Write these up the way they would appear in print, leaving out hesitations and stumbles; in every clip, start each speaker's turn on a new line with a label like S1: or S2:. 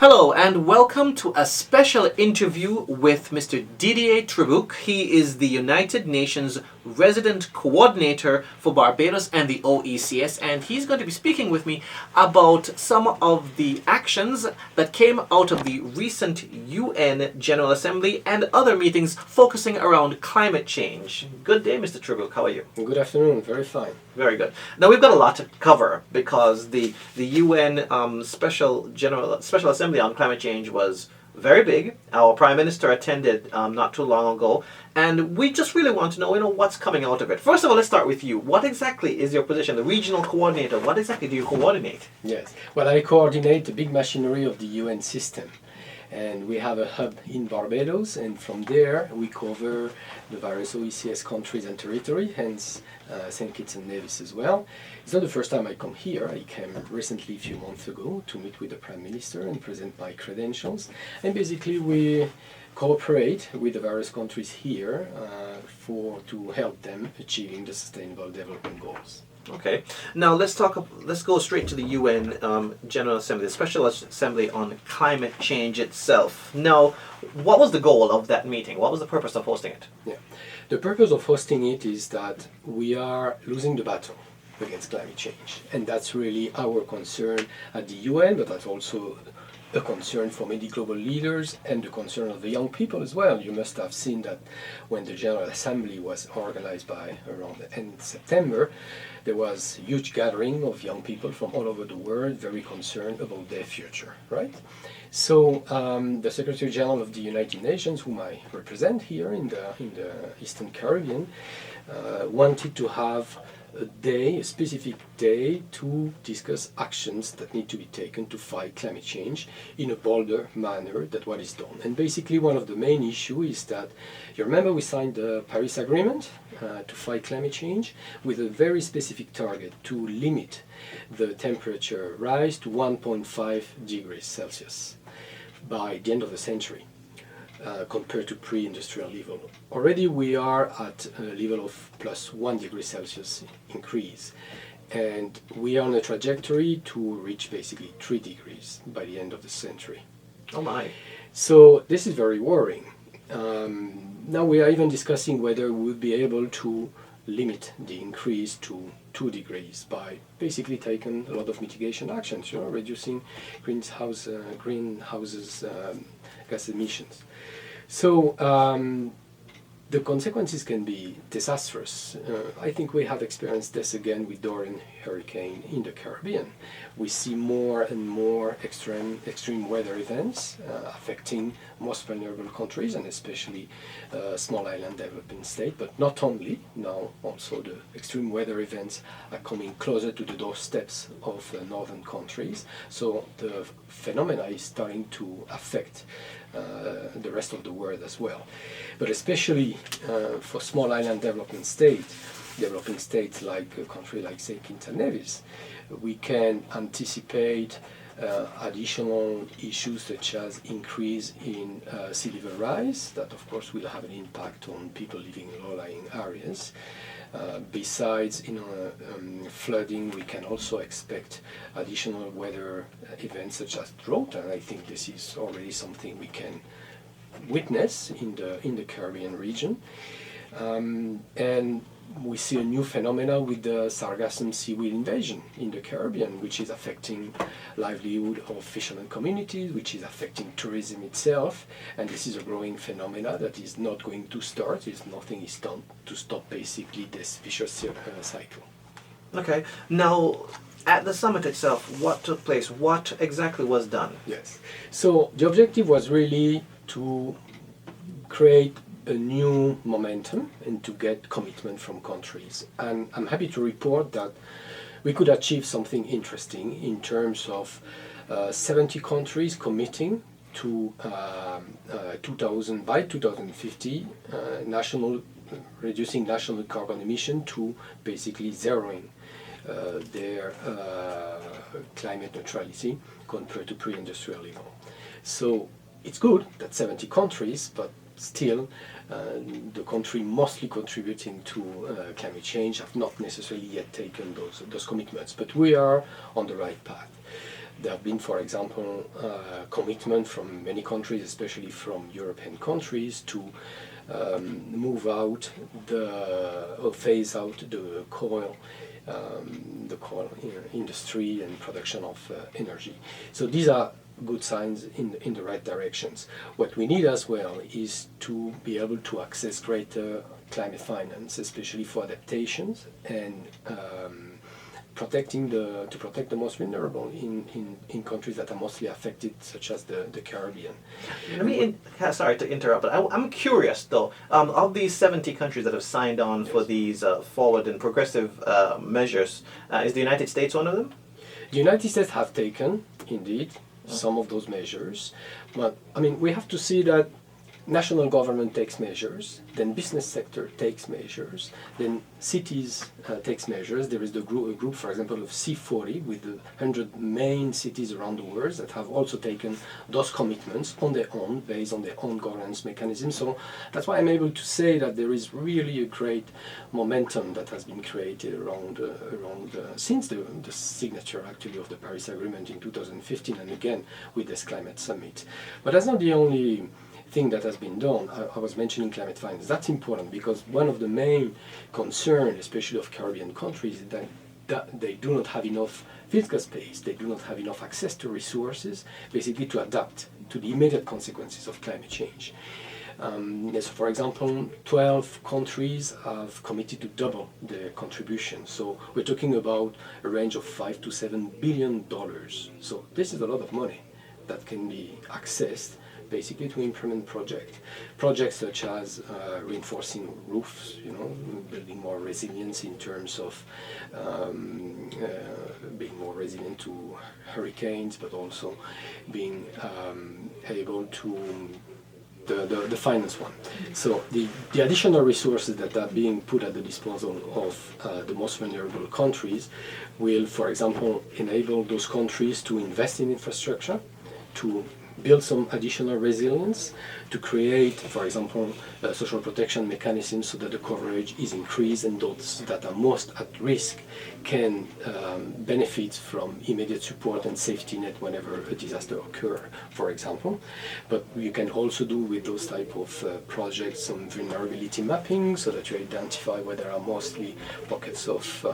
S1: Hello and welcome to a special interview with Mr. Didier Trebucq. He is the United Nations Resident Coordinator for Barbados and the OECS, and he's going to be speaking with me about some of the actions that came out of the recent UN General Assembly and other meetings focusing around climate change. Good day, Mr. Trebucq. How are you?
S2: Good afternoon. Very fine.
S1: Very good. Now we've got a lot to cover because the UN Special Assembly on Climate Change was very big. Our Prime Minister attended not too long ago, and we just really want to know, what's coming out of it. First of all, let's start with you. What exactly is your position, the regional coordinator? What exactly do you coordinate?
S2: Yes. Well, I coordinate the big machinery of the UN system. And we have a hub in Barbados, and from there we cover the various OECS countries and territory, hence St. Kitts and Nevis as well. It's not the first time I come here. I came recently, a few months ago, to meet with the Prime Minister and present my credentials. And basically we cooperate with the various countries here to help them achieving the Sustainable Development Goals.
S1: Okay. Now let's go straight to the UN General Assembly, the Special Assembly on Climate Change itself. Now, what was the goal of that meeting? What was the purpose of hosting it?
S2: Yeah. The purpose of hosting it is that we are losing the battle against climate change. And that's really our concern at the UN, but that's also a concern for many global leaders and the concern of the young people as well. You must have seen that when the General Assembly was organized by around the end of September, there was a huge gathering of young people from all over the world, very concerned about their future, right? So the Secretary General of the United Nations, whom I represent here in the Eastern Caribbean, wanted to have a specific day to discuss actions that need to be taken to fight climate change in a bolder manner than what is done. And basically one of the main issues is that, you remember we signed the Paris Agreement to fight climate change with a very specific target to limit the temperature rise to 1.5 degrees Celsius by the end of the century. Compared to pre-industrial level. Already we are at a level of plus 1 degree Celsius increase, and we are on a trajectory to reach basically 3 degrees by the end of the century.
S1: Oh my.
S2: So this is very worrying. Now we are even discussing whether we would be able to limit the increase to 2 degrees by basically taking a lot of mitigation actions, reducing greenhouse gas emissions. So the consequences can be disastrous. I think we have experienced this again with Dorian hurricane in the Caribbean. We see more and more extreme weather events affecting most vulnerable countries, and especially small island developing states. But not only, now also the extreme weather events are coming closer to the doorsteps of northern countries. So the phenomena is starting to affect the rest of the world as well. But especially for small island developing states like a country like St. Kitts and Nevis, we can anticipate additional issues such as increase in sea level rise, that of course will have an impact on people living in low-lying areas. Besides flooding, we can also expect additional weather events such as drought, and I think this is already something we can witness in the Caribbean region. And we see a new phenomena with the sargassum seaweed invasion in the Caribbean, which is affecting livelihood of fishermen communities, which is affecting tourism itself, and this is a growing phenomena that is not going to start if nothing is done to stop basically this vicious cycle.
S1: Okay. Now, at the summit itself, what took place? What exactly was done?
S2: Yes. So the objective was really to create a new momentum and to get commitment from countries. And I'm happy to report that we could achieve something interesting in terms of 70 countries committing to by 2050 reducing national carbon emission to basically zeroing their climate neutrality compared to pre-industrial level. So it's good that 70 countries, but still the country mostly contributing to climate change have not necessarily yet taken those commitments, but we are on the right path. There have been, for example, commitment from many countries, especially from European countries, to move out or phase out the coal industry and production of energy. So these are good signs in the right directions. What we need as well is to be able to access greater climate finance, especially for adaptations and protect the most vulnerable in countries that are mostly affected, such as the Caribbean.
S1: Sorry to interrupt, but I'm curious though. Of these 70 countries that have signed on for these forward and progressive measures, is the United States one of them?
S2: The United States have taken, indeed, some of those measures, but I mean we have to see that national government takes measures, then business sector takes measures, then cities takes measures. There is a group, for example, of C40 with the 100 main cities around the world that have also taken those commitments on their own, based on their own governance mechanism. So that's why I'm able to say that there is really a great momentum that has been created around since the signature actually of the Paris Agreement in 2015, and again with this climate summit. But that's not the only thing that has been done. I was mentioning climate finance. That's important because one of the main concerns, especially of Caribbean countries, is that they do not have enough fiscal space, they do not have enough access to resources, basically to adapt to the immediate consequences of climate change. So for example, 12 countries have committed to double their contribution. So we're talking about a range of $5 to $7 billion. So this is a lot of money that can be accessed basically to implement projects such as reinforcing roofs, building more resilience in terms of being more resilient to hurricanes, but also being able to the finance one. So the additional resources that are being put at the disposal of the most vulnerable countries will, for example, enable those countries to invest in infrastructure, to build some additional resilience, to create, for example, social protection mechanisms so that the coverage is increased and those that are most at risk can benefit from immediate support and safety net whenever a disaster occurs, for example. But you can also do with those type of projects some vulnerability mapping so that you identify where there are mostly pockets of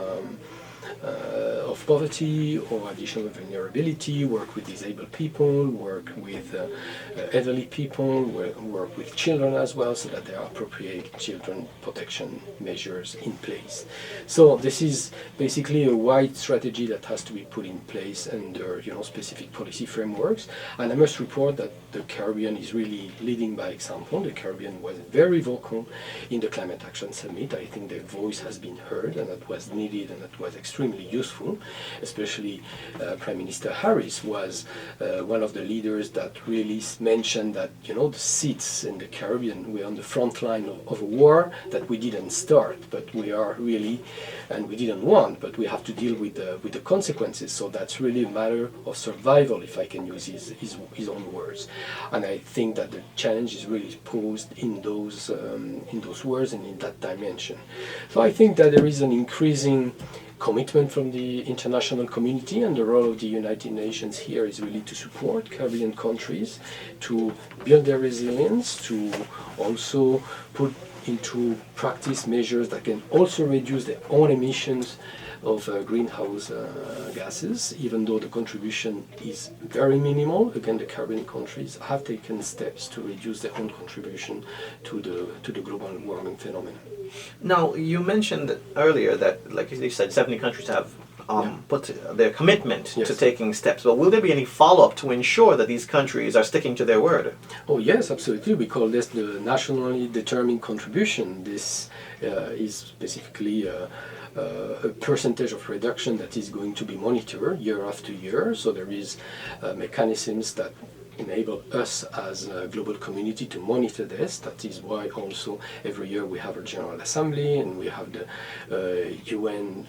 S2: poverty or additional vulnerability, work with disabled people, work with elderly people, work with children as well, so that there are appropriate children protection measures in place. So this is basically a wide strategy that has to be put in place under specific policy frameworks. And I must report that the Caribbean is really leading by example. The Caribbean was very vocal in the Climate Action Summit. I think their voice has been heard, and that was needed, and that was extremely useful. Especially Prime Minister Harris was one of the leaders that really mentioned that the seats in the Caribbean were on the front line of a war that we didn't start, but we are really, and we didn't want, but we have to deal with the consequences. So that's really a matter of survival, if I can use his own words. And I think that the challenge is really posed in those words and in that dimension. So I think that there is an increasing commitment from the international community, and the role of the United Nations here is really to support Caribbean countries to build their resilience, to also put into practice measures that can also reduce their own emissions of greenhouse gases, even though the contribution is very minimal. Again, the Caribbean countries have taken steps to reduce their own contribution to the global warming phenomenon.
S1: Now, you mentioned earlier that, like you said, 70 countries have put their commitment to taking steps. But will there be any follow-up to ensure that these countries are sticking to their word?
S2: Oh yes, absolutely. We call this the nationally determined contribution. This is specifically a percentage of reduction that is going to be monitored year after year. So there is mechanisms that enable us as a global community to monitor this. That is why also every year we have a General Assembly, and we have the UN,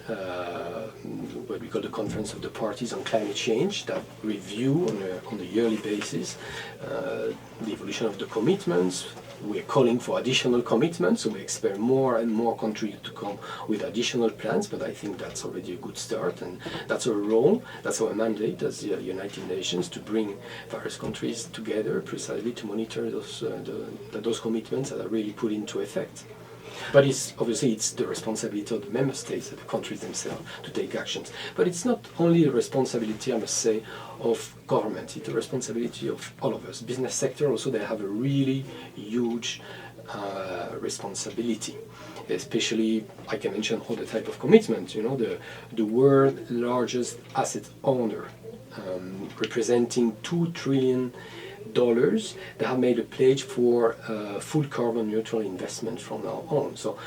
S2: what we call the Conference of the Parties on Climate Change, that review on a yearly basis the evolution of the commitments, we're calling for additional commitments, so we expect more and more countries to come with additional plans, but I think that's already a good start, and that's our role, that's our mandate as the United Nations, to bring various countries together precisely to monitor those commitments that are really put into effect. But it's the responsibility of the member states, of the countries themselves, to take actions. But it's not only the responsibility, I must say, of government. It's the responsibility of all of us. Business sector also, they have a really huge responsibility. Especially, I can mention all the type of commitments. The world's largest asset owner, representing $2 trillion. They have made a pledge for full carbon neutral investment from now on. So,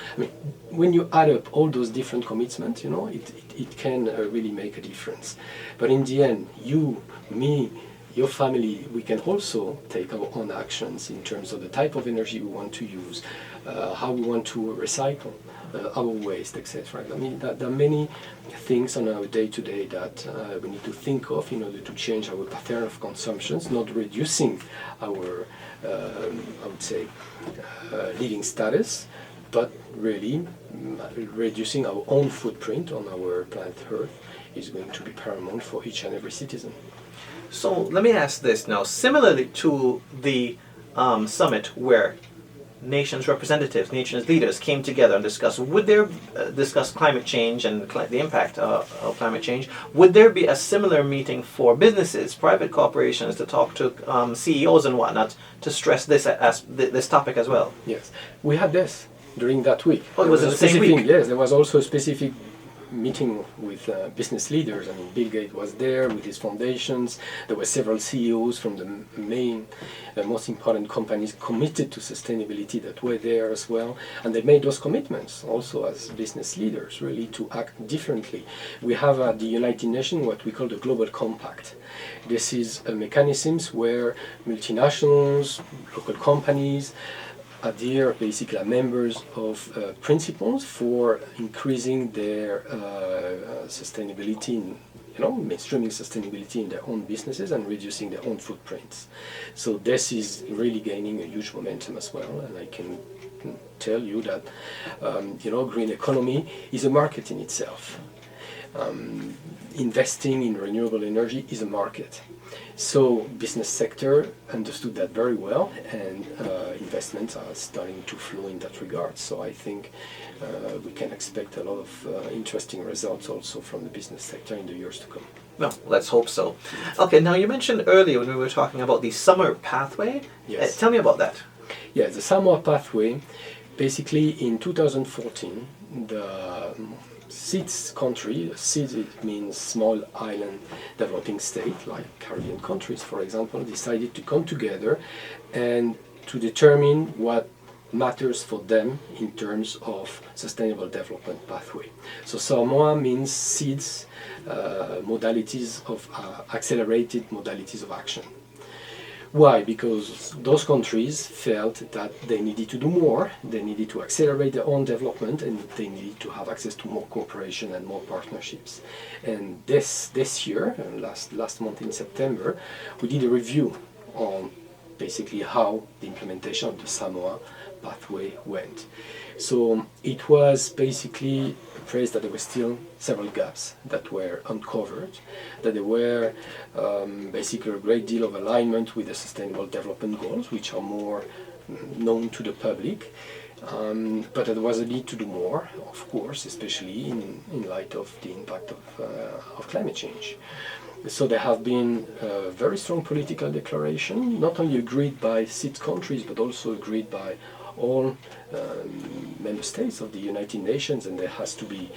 S2: when you add up all those different commitments, it can really make a difference. But in the end, you, me, your family, we can also take our own actions in terms of the type of energy we want to use, how we want to recycle our waste, etc. There are many things on our day-to-day that we need to think of in order to change our pattern of consumptions, not reducing our, I would say, living status, but really reducing our own footprint on our planet Earth is going to be paramount for each and every citizen.
S1: So let me ask this now. Similarly to the summit where nations representatives, nations leaders came together and discuss climate change and the impact of climate change, would there be a similar meeting for businesses, private corporations, to talk to CEOs and whatnot to stress this topic as well?
S2: Yes, we had this during that week.
S1: Oh, it was the same week?
S2: Yes, there was also a specific meeting with business leaders. Bill Gates was there with his foundations. There were several CEOs from the main, most important companies committed to sustainability that were there as well. And they made those commitments also as business leaders, really to act differently. We have at the United Nations what we call the Global Compact. This is a mechanism where multinationals, local companies, basically are members of principles for increasing their sustainability, mainstreaming sustainability in their own businesses and reducing their own footprints. So this is really gaining a huge momentum as well, and I can tell you that green economy is a market in itself. Investing in renewable energy is a market. So business sector understood that very well, and investments are starting to flow in that regard. So I think we can expect a lot of interesting results also from the business sector in the years to come.
S1: Well, let's hope so. Okay, now you mentioned earlier when we were talking about the SAMOA Pathway.
S2: Yes.
S1: Tell me about that.
S2: Yeah, the SAMOA Pathway, basically in 2014, the SIDS country, SIDS it means small island developing state, like Caribbean countries for example, decided to come together and to determine what matters for them in terms of sustainable development pathway. So SAMOA means SIDS, modalities of accelerated modalities of action. Why? Because those countries felt that they needed to do more, they needed to accelerate their own development, and they needed to have access to more cooperation and more partnerships. And this year, last month in September, we did a review on basically how the implementation of the SAMOA Pathway went. So it was basically appraised that there were still several gaps that were uncovered, that there were basically a great deal of alignment with the Sustainable Development Goals, which are more known to the public, but there was a need to do more, of course, especially in light of the impact of climate change. So there have been a very strong political declaration, not only agreed by 6 countries, but also agreed by all member states of the United Nations, and there has to be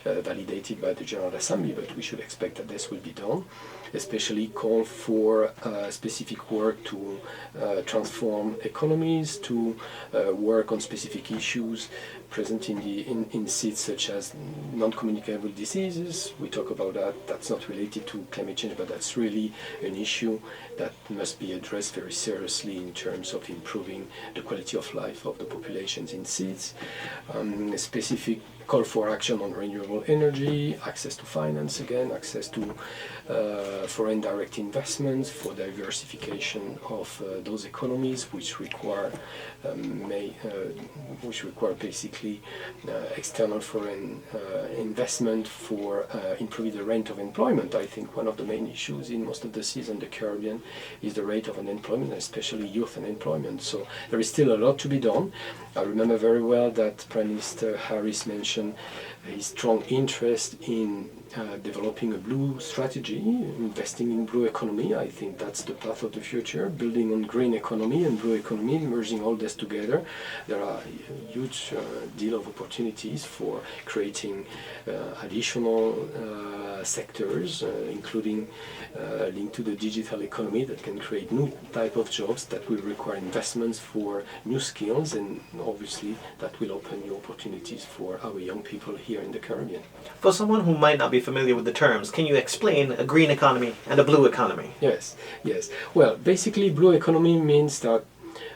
S2: validated by the General Assembly, but we should expect that this will be done. Especially call for specific work to transform economies, to work on specific issues present in SIDS, such as non-communicable diseases. We talk about that. That's not related to climate change, but that's really an issue that must be addressed very seriously in terms of improving the quality of life of the populations in SIDS. Specific call for action on renewable energy, access to finance again, access to foreign direct investments for diversification of those economies, which require basically external foreign investment for improving the rate of employment. I think one of the main issues in most of the seas in the Caribbean is the rate of unemployment, especially youth unemployment. So there is still a lot to be done. I remember very well that Prime Minister Harris mentioned his strong interest in developing a blue strategy, investing in blue economy. I think that's the path of the future, building on green economy and blue economy, merging all this together. There are a huge deal of opportunities for creating additional sectors, including linked to the digital economy that can create new type of jobs that will require investments for new skills, and obviously that will open new opportunities for our young people here in the Caribbean.
S1: For someone who might not be familiar with the terms, can you explain a green economy and a blue economy?
S2: Yes. Well, basically, blue economy means that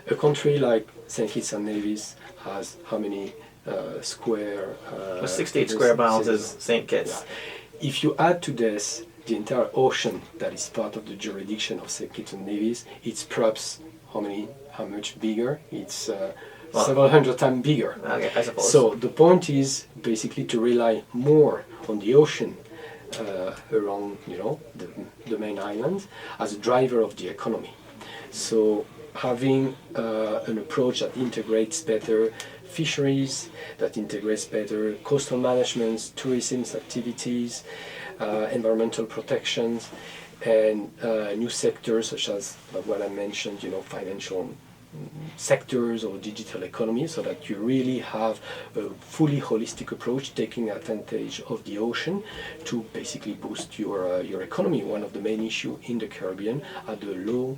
S2: a country like St. Kitts and Nevis has how many square...
S1: 68 square miles is St. Kitts.
S2: Yeah. If you add to this the entire ocean that is part of the jurisdiction of St. Kitts and Nevis, it's perhaps how much bigger? It's several hundred times bigger.
S1: Okay, I suppose.
S2: So the point is basically to rely more on the ocean around the main islands as a driver of the economy. So having an approach that integrates better fisheries, that integrates better coastal management, tourism activities, environmental protections, and new sectors such as what I mentioned, financial sectors or digital economy, so that you really have a fully holistic approach taking advantage of the ocean to basically boost your economy. One of the main issues in the Caribbean are the low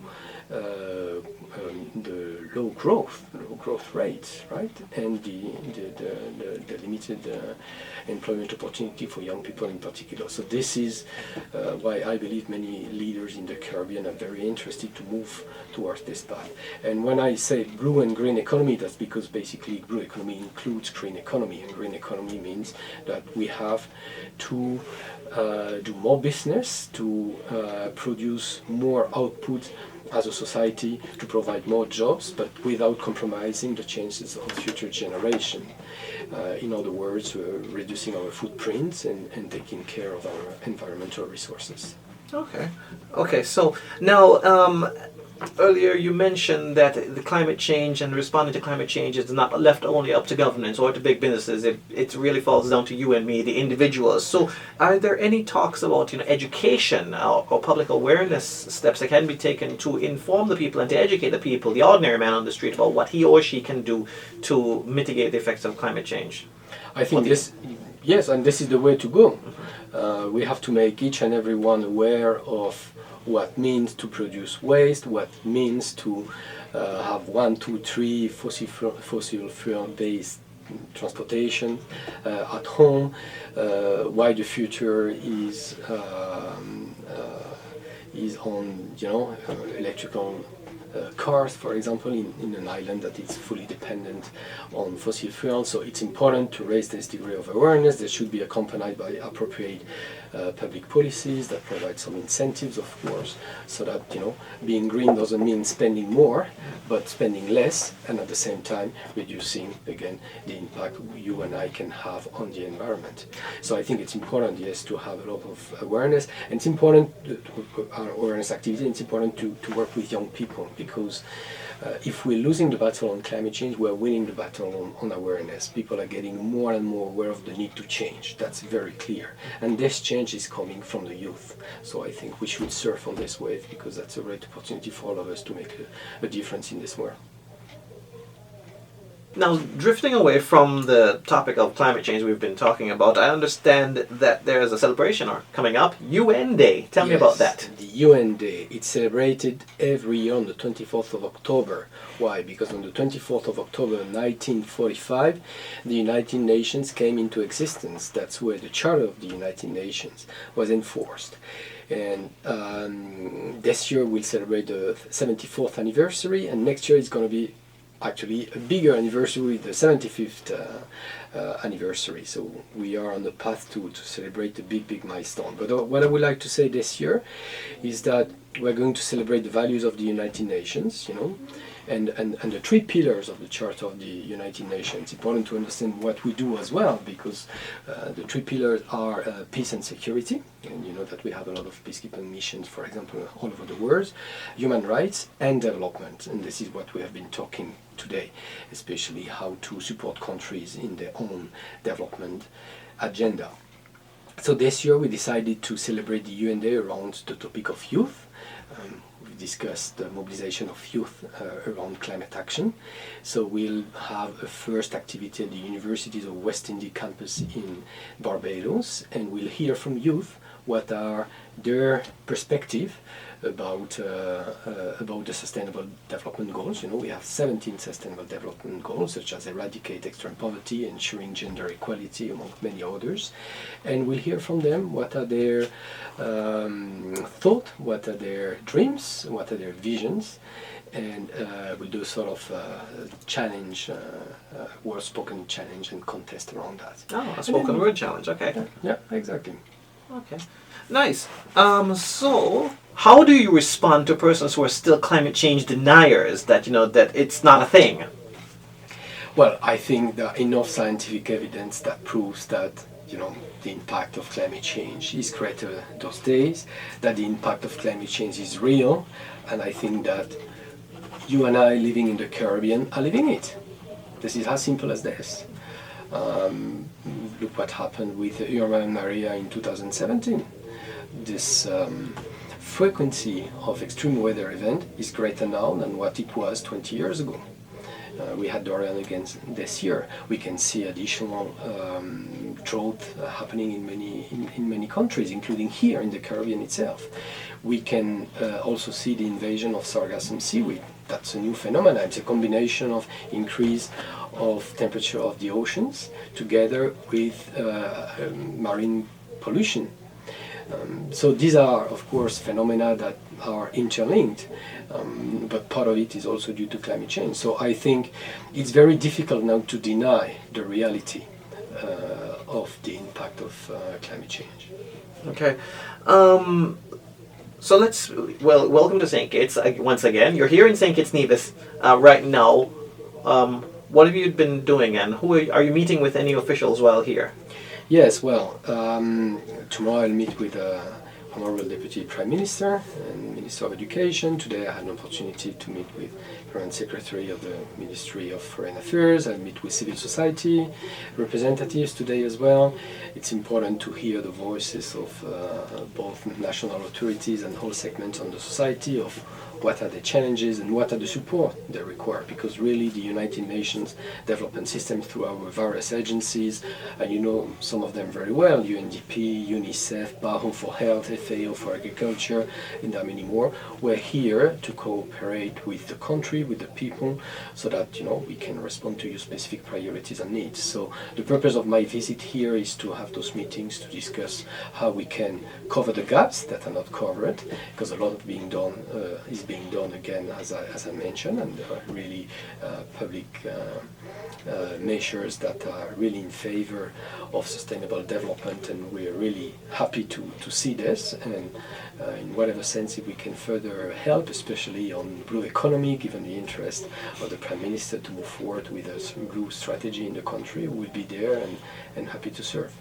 S2: growth rates, right, and the limited employment opportunity for young people in particular. So this is why I believe many leaders in the Caribbean are very interested to move towards this path. And when I say blue and green economy, that's because basically blue economy includes green economy, and green economy means that we have to do more business, to produce more output as a society, to provide more jobs, but without compromising the chances of future generation. In other words, reducing our footprints and taking care of our environmental resources.
S1: Okay. So now, earlier you mentioned that the climate change and responding to climate change is not left only up to governments or to big businesses. It really falls down to you and me, the individuals. So are there any talks about education or public awareness steps that can be taken to inform the people and to educate the people, the ordinary man on the street, about what he or she can do to mitigate the effects of climate change?
S2: I think yes, and this is the way to go. We have to make each and every one aware of what means to produce waste, what means to have 1, 2, 3 fossil fuel based transportation at home, why the future is on electrical cars, for example, in an island that is fully dependent on fossil fuels. So it's important to raise this degree of awareness. That should be accompanied by appropriate public policies that provide some incentives, of course, so that being green doesn't mean spending more, but spending less, and at the same time reducing again the impact you and I can have on the environment. So I think it's important, yes, to have a lot of awareness, and it's important our awareness activity. It's important to work with young people, because if we're losing the battle on climate change, we're winning the battle on awareness. People are getting more and more aware of the need to change. That's very clear. And this change is coming from the youth. So I think we should surf on this wave, because that's a great opportunity for all of us to make a difference in this world.
S1: Now, drifting away from the topic of climate change we've been talking about, I understand that there is a celebration coming up, UN Day. Tell me about that.
S2: The UN Day. It's celebrated every year on the 24th of October. Why? Because on the 24th of October 1945, the United Nations came into existence. That's where the Charter of the United Nations was enforced. And this year we'll celebrate the 74th anniversary, and next year it's going to be actually a bigger anniversary, the 75th anniversary. So we are on the path to celebrate a big milestone. But what I would like to say this year is that we're going to celebrate the values of the United Nations, and the three pillars of the Charter of the United Nations. It's important to understand what we do as well, because the three pillars are peace and security, and you know that we have a lot of peacekeeping missions, for example, all over the world, human rights and development, and this is what we have been talking today, especially how to support countries in their own development agenda. So this year we decided to celebrate the UN Day around the topic of youth. We've discussed the mobilization of youth around climate action. So we'll have a first activity at the Universities of West Indies campus in Barbados, and we'll hear from youth what are their perspective about the sustainable development goals. We have 17 sustainable development goals, such as eradicate extreme poverty, ensuring gender equality, among many others. And we'll hear from them what are their thoughts, what are their dreams, what are their visions, and we'll do sort of challenge, word-spoken challenge and contest around that.
S1: Oh, a spoken word challenge, okay.
S2: Yeah, exactly.
S1: Okay, nice. So, how do you respond to persons who are still climate change deniers, that that it's not a thing?
S2: Well, I think there are enough scientific evidence that proves that the impact of climate change is greater those days, that the impact of climate change is real, and I think that you and I living in the Caribbean are living it. This is as simple as this. Look what happened with Irma and Maria in 2017. This frequency of extreme weather event is greater now than what it was 20 years ago. We had Dorian again this year. We can see additional drought happening in many countries, including here in the Caribbean itself. We can also see the invasion of sargassum seaweed. That's a new phenomenon. It's a combination of increase of temperature of the oceans together with marine pollution. So these are, of course, phenomena that are interlinked, but part of it is also due to climate change. So I think it's very difficult now to deny the reality of the impact of climate change.
S1: Okay. So welcome to St. Kitts once again. You're here in St. Kitts Nevis right now. What have you been doing, and who are you meeting with? Any officials while here?
S2: Yes, well, tomorrow I'll meet with Honorable Deputy Prime Minister and Minister of Education. Today I had an opportunity to meet with Permanent Secretary of the Ministry of Foreign Affairs. I'll meet with civil society representatives today as well. It's important to hear the voices of both national authorities and all segments of the society of what are the challenges and what are the support they require, because really the United Nations development system through our various agencies, and you know some of them very well, UNDP, UNICEF, PAHO for Health, FAO for Agriculture, and there are many more. We're here to cooperate with the country, with the people, so that we can respond to your specific priorities and needs. So the purpose of my visit here is to have those meetings to discuss how we can cover the gaps that are not covered, because a lot of is being done again, as I mentioned, and there are really public measures that are really in favor of sustainable development, and we're really happy to see this, and in whatever sense if we can further help, especially on blue economy, given the interest of the Prime Minister to move forward with a blue strategy in the country, we'll be there and happy to serve.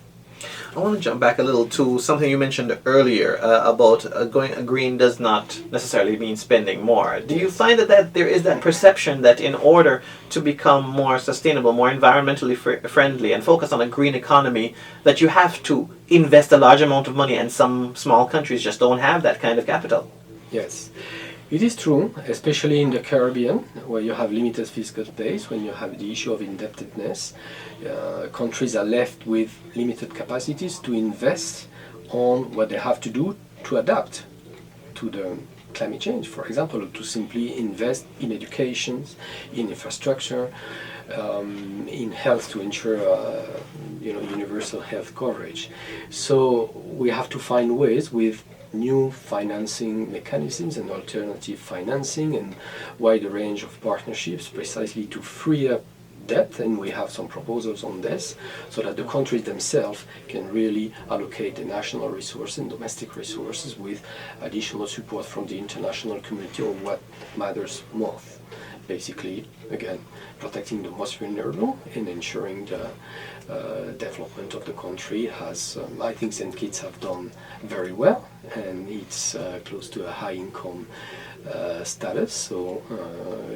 S1: I want to jump back a little to something you mentioned earlier about going green does not necessarily mean spending more. Do you find that there is that perception that in order to become more sustainable, more environmentally friendly and focus on a green economy, that you have to invest a large amount of money, and some small countries just don't have that kind of capital?
S2: Yes. It is true, especially in the Caribbean, where you have limited fiscal base, when you have the issue of indebtedness. Countries are left with limited capacities to invest on what they have to do to adapt to the climate change, for example, to simply invest in education, in infrastructure, in health to ensure universal health coverage. So we have to find ways with new financing mechanisms and alternative financing and wider range of partnerships precisely to free up debt, and we have some proposals on this, so that the countries themselves can really allocate the national resources and domestic resources with additional support from the international community on what matters most. Basically, again, protecting the most vulnerable and ensuring the development of the country has, I think St. Kitts have done very well, and it's close to a high income status, so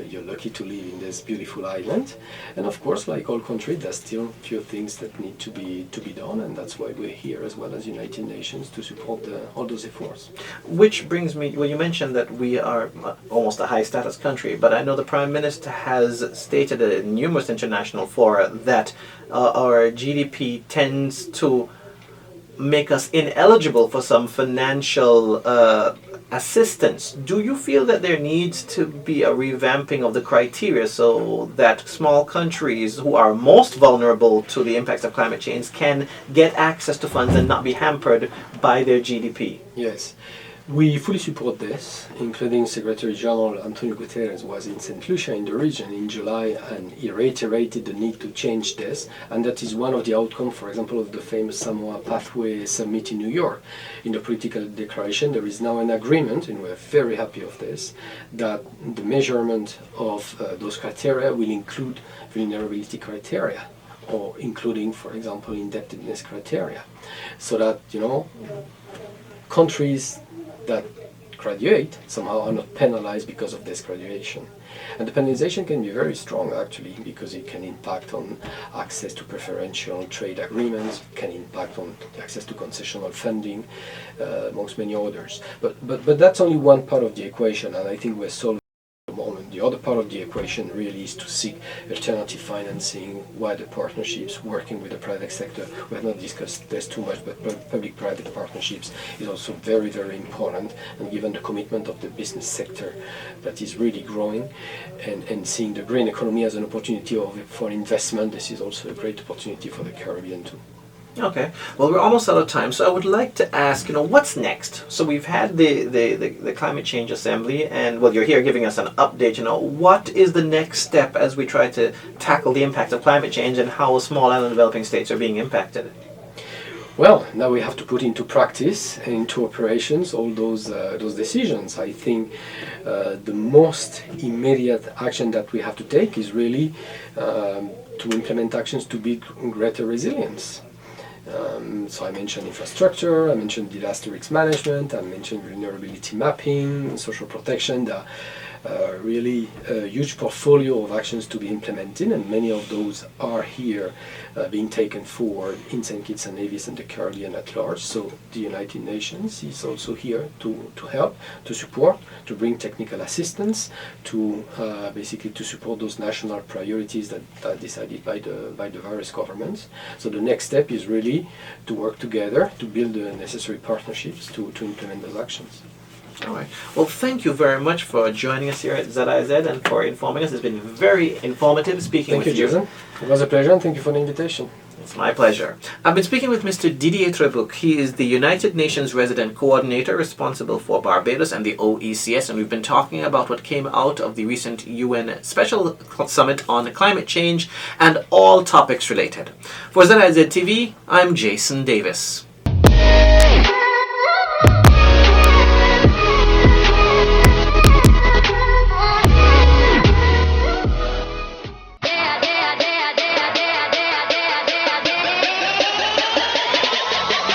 S2: you're lucky to live in this beautiful island. And of course, like all countries, there's still a few things that need to be done, and that's why we're here as well as United Nations to support all those efforts.
S1: Which brings me, well, you mentioned that we are almost a high status country, but I know the Prime Minister has stated in numerous international fora that our GDP tends to make us ineligible for some financial assistance. Do you feel that there needs to be a revamping of the criteria so that small countries who are most vulnerable to the impacts of climate change can get access to funds and not be hampered by their GDP?
S2: Yes. We fully support this, including Secretary General Antonio Guterres was in St. Lucia in the region in July, and he reiterated the need to change this, and that is one of the outcomes, for example, of the famous SAMOA Pathway summit in New York. In the political declaration, there is now an agreement, and we're very happy of this, that the measurement of those criteria will include vulnerability criteria, or including, for example, indebtedness criteria, so that, countries that graduate somehow are not penalized because of this graduation. And the penalization can be very strong actually, because it can impact on access to preferential trade agreements, can impact on access to concessional funding, amongst many others. But that's only one part of the equation, and I think we're solving at the moment. The other part of the equation really is to seek alternative financing, wider partnerships, working with the private sector. We have not discussed this too much, but public-private partnerships is also very, very important, and given the commitment of the business sector that is really growing, and seeing the green economy as an opportunity for investment, this is also a great opportunity for the Caribbean too.
S1: Okay. Well, we're almost out of time, so I would like to ask, what's next? So we've had the Climate Change Assembly, and well, you're here giving us an update. What is the next step as we try to tackle the impact of climate change and how small island developing states are being impacted?
S2: Well, now we have to put into practice and into operations all those decisions. I think the most immediate action that we have to take is really to implement actions to build greater resilience. So I mentioned infrastructure, I mentioned disaster risk management, I mentioned vulnerability mapping, social protection. There are really a huge portfolio of actions to be implemented, and many of those are here being taken forward in St. Kitts and Nevis and the Caribbean at large. So the United Nations is also here to help, to support, to bring technical assistance, to basically to support those national priorities that are decided by the various governments. So the next step is really to work together to build the necessary partnerships to implement those actions.
S1: All right. Well, thank you very much for joining us here at ZIZ and for informing us. It's been very informative speaking with you.
S2: Thank you, Jason. It was a pleasure, and thank you for the invitation.
S1: It's my pleasure. I've been speaking with Mr. Didier Trebucq. He is the United Nations Resident Coordinator responsible for Barbados and the OECS, and we've been talking about what came out of the recent UN Special Summit on Climate Change and all topics related. For ZIZ TV, I'm Jason Davis.